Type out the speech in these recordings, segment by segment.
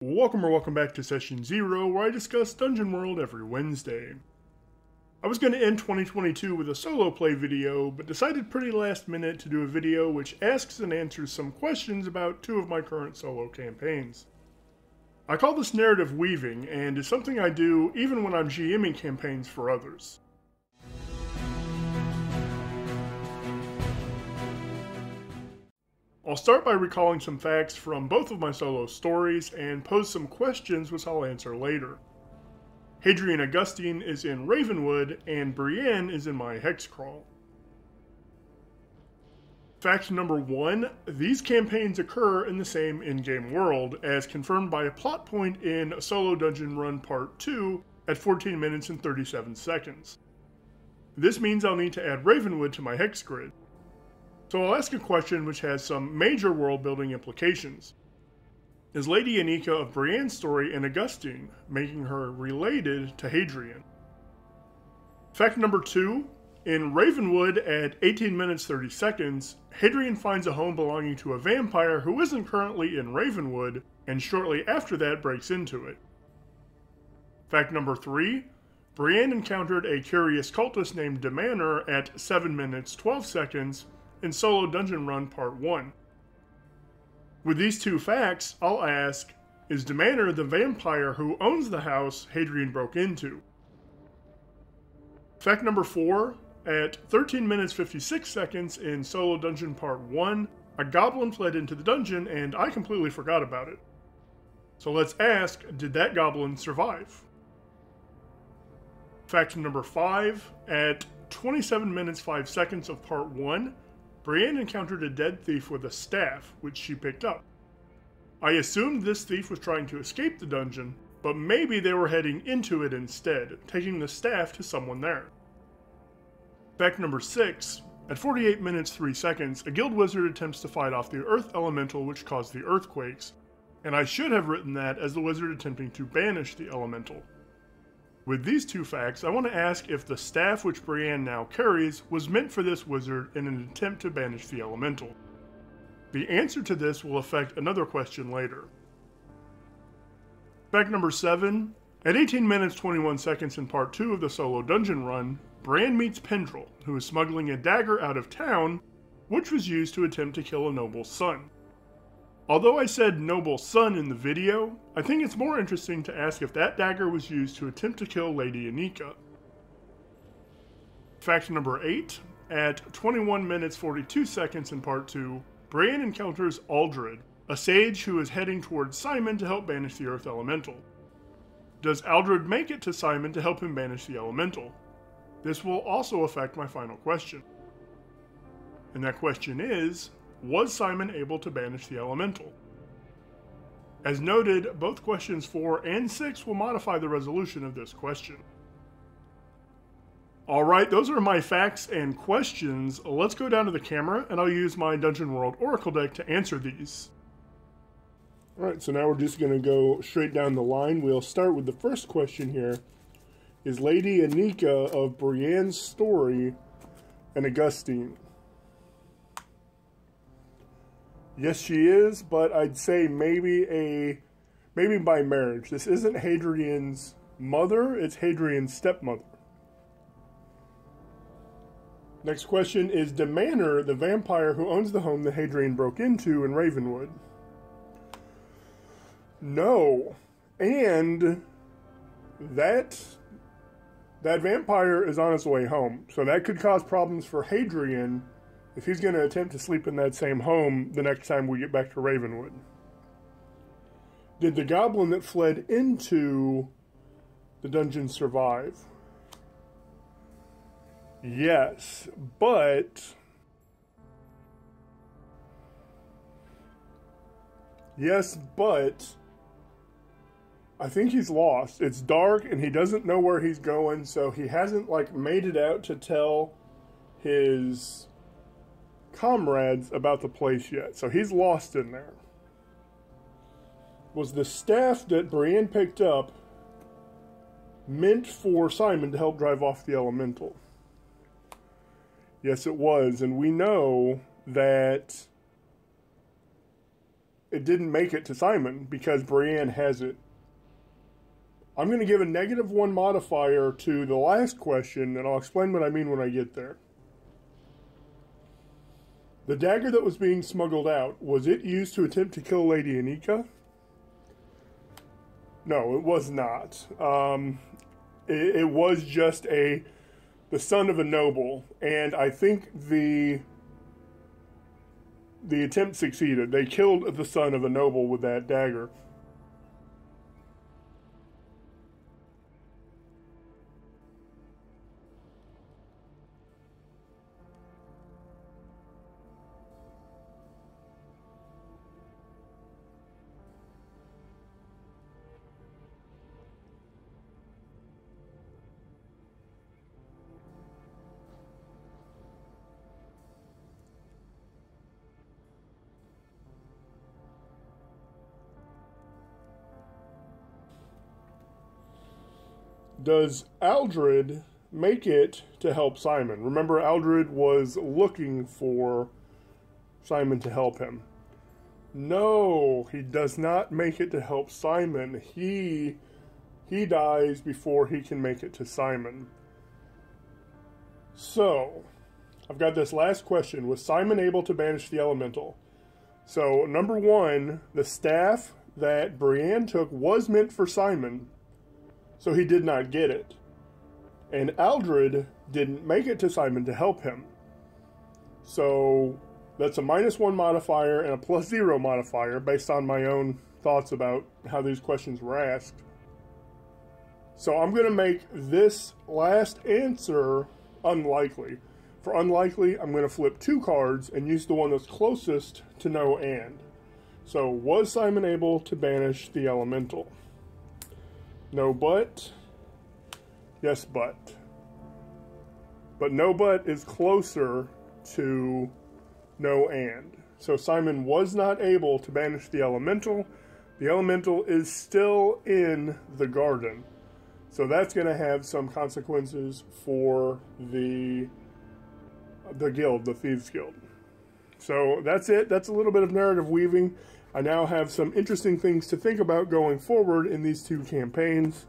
Welcome back to Session 0, where I discuss Dungeon World every Wednesday. I was going to end 2022 with a solo play video, but decided pretty last minute to do a video which asks and answers some questions about two of my current solo campaigns. I call this narrative weaving, and is something I do even when I'm GMing campaigns for others. I'll start by recalling some facts from both of my solo stories and pose some questions which I'll answer later. Hadrian Augustine is in Ravenwood, and Brianne is in my Hexcrawl. Fact number 1, these campaigns occur in the same in-game world, as confirmed by a plot point in Solo Dungeon Run Part 2 at 14 minutes and 37 seconds. This means I'll need to add Ravenwood to my hex grid. So I'll ask a question which has some major world-building implications. Is Lady Anika of Brianne's story an Augustine, making her related to Hadrian? Fact number 2, in Ravenwood at 18 minutes 30 seconds, Hadrian finds a home belonging to a vampire who isn't currently in Ravenwood, and shortly after that breaks into it. Fact number 3, Brianne encountered a curious cultist named Demanor at 7 minutes 12 seconds, in Solo Dungeon Run Part 1. With these two facts, I'll ask, is Demanor the vampire who owns the house Hadrian broke into? Fact number 4, at 13 minutes 56 seconds in Solo Dungeon Part 1, a goblin fled into the dungeon and I completely forgot about it. So let's ask, did that goblin survive? Fact number 5, at 27 minutes 5 seconds of Part 1, Brianne encountered a dead thief with a staff, which she picked up. I assumed this thief was trying to escape the dungeon, but maybe they were heading into it instead, taking the staff to someone there. Fact number 6, at 48 minutes 3 seconds, a guild wizard attempts to fight off the earth elemental which caused the earthquakes, and I should have written that as the wizard attempting to banish the elemental. With these two facts, I want to ask if the staff which Brianne now carries was meant for this wizard in an attempt to banish the elemental. The answer to this will affect another question later. Fact number 7, at 18 minutes 21 seconds in Part 2 of the Solo Dungeon Run, Brianne meets Pendrel, who is smuggling a dagger out of town, which was used to attempt to kill a noble's son. Although I said noble son in the video, I think it's more interesting to ask if that dagger was used to attempt to kill Lady Anika. Fact number 8, at 21 minutes 42 seconds in Part 2, Brianne encounters Aldred, a sage who is heading towards Simon to help banish the earth elemental. Does Aldred make it to Simon to help him banish the elemental? This will also affect my final question. And that question is, was Simon able to banish the elemental? As noted, both questions 4 and 6 will modify the resolution of this question. Alright, those are my facts and questions. Let's go down to the camera and I'll use my Dungeon World Oracle deck to answer these. Alright, so now we're just going to go straight down the line. We'll start with the first question here. Is Lady Anika of Brianne's story an Augustine? Yes, she is, but I'd say maybe by marriage. This isn't Hadrian's mother, it's Hadrian's stepmother. Next question, is Demanor the vampire who owns the home that Hadrian broke into in Ravenwood? No. And that vampire is on his way home, so that could cause problems for Hadrian if he's going to attempt to sleep in that same home the next time we get back to Ravenwood. Did the goblin that fled into the dungeon survive? Yes, but I think he's lost. It's dark and he doesn't know where he's going, so he hasn't made it out to tell his comrades about the place yet, so he's lost in there. Was the staff that Brianne picked up meant for Simon to help drive off the elemental? Yes, it was, and we know that it didn't make it to Simon because Brianne has it. I'm going to give a -1 modifier to the last question, and I'll explain what I mean when I get there. The dagger that was being smuggled out, was it used to attempt to kill Lady Anika? No, it was not. It was just the son of a noble, and I think the attempt succeeded. They killed the son of a noble with that dagger. Does Aldred make it to help Simon? Remember, Aldred was looking for Simon to help him. No, he does not make it to help Simon. He dies before he can make it to Simon. So, I've got this last question. Was Simon able to banish the elemental? So, number one, the staff that Brianne took was meant for Simon, so he did not get it. And Aldred didn't make it to Simon to help him. So that's a -1 modifier and a +0 modifier based on my own thoughts about how these questions were asked. So I'm going to make this last answer unlikely. For unlikely, I'm going to flip 2 cards and use the one that's closest to no and. So was Simon able to banish the elemental? No but. Yes but. But no but is closer to no and. So Simon was not able to banish the elemental. The elemental is still in the garden. So that's going to have some consequences for the guild, the Thieves Guild. So that's it. That's a little bit of narrative weaving. I now have some interesting things to think about going forward in these 2 campaigns.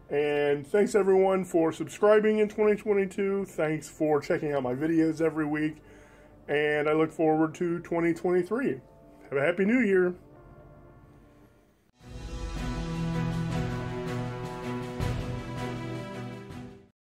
And thanks everyone for subscribing in 2022. Thanks for checking out my videos every week. And I look forward to 2023. Have a Happy New Year.